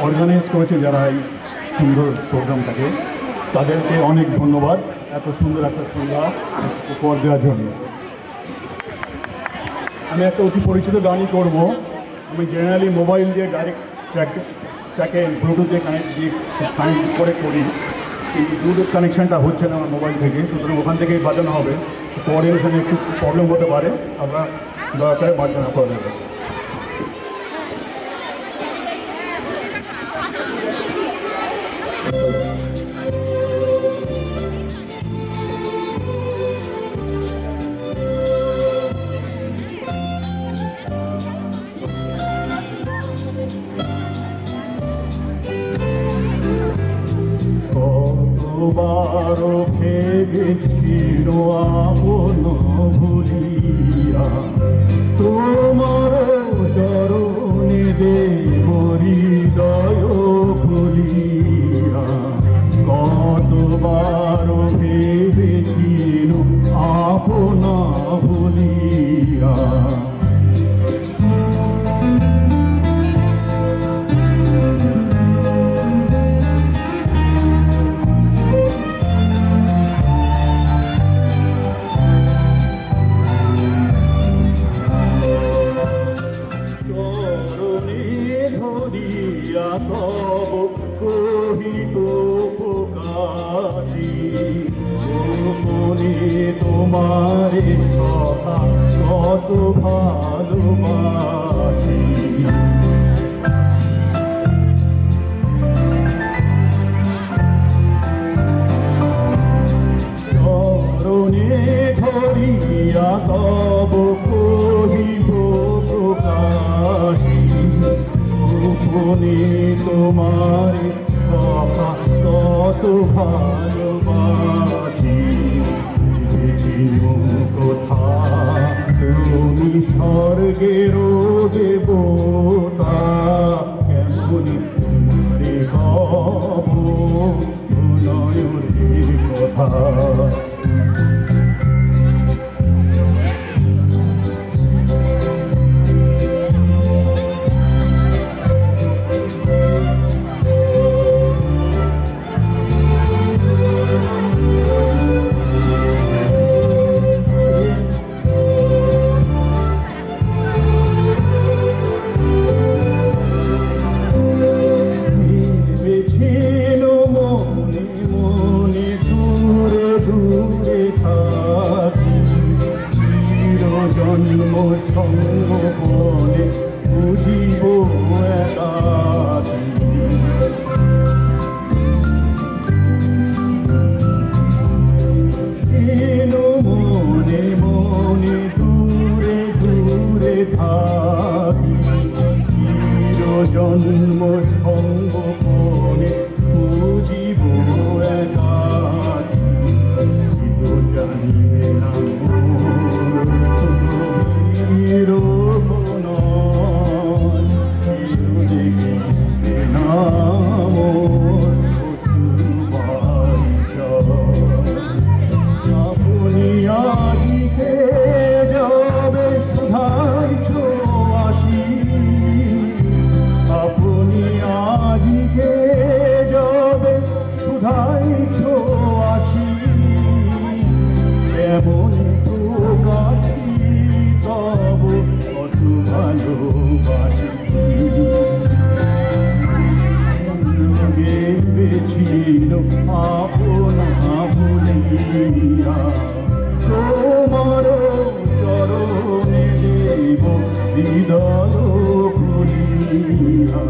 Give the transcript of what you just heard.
Organise করেছে যারা এই সুন্দর প্রোগ্রামটাকে, তাদেরকে অনেক ধন্যবাদ এত সুন্দর একটা সন্ধ্যা উপহার দেওয়ার জন্য। আমি একটা অতি পরিচিত গানই করব। আমি জেনারেলি মোবাইল দিয়ে ডাইরেক্ট ট্র্যাকে ব্লুটুথ দিয়ে কানেক্ট করে করি, কিন্তু ব্লুটুথ কানেকশানটা হচ্ছে না আমার মোবাইল থেকে, সুতরাং ওখান থেকেই বাজানো হবে। কোঅর্ডিনেশনে একটু প্রবলেম হতে পারে, আমরা দয়া করে বাজানো করে দেবো। কতবার ভেবেছিল আপন ভুলিয়া, তোমার চরণে দেব হৃদয় খুলিয়া। কতবার ভেবেছিল আপন ভুলিয়া, তব কহিত প্রকাশী গোপনে তোমারে সখা কত ভালোবাসি। চরণে ধরিয়া তব কহিব প্রকাশী গোপনে তোমার সখা কত ভালোবাসি। কোথা তুমি স্বর্গের দেবতা, কেমন তোমারে হব নয়নের কথা। জন্ম সঙ্গপনে বুঝিব একাকি, মনে মনে দূরে দূরে থাকি। জন্ম সঙ্গপনে বুঝিব একাকি, জানিবে না আপনি আদিকে যাবে সুধাইছ আসি, আপনি আদিকে যাবে সুধাইছ আসি। এমন প্রকাশী তব কত ভালোবাসি, ভেবেছিল আপনা ভুলিয়া, তোমার চরণে দেব হৃদয় খুলিয়া।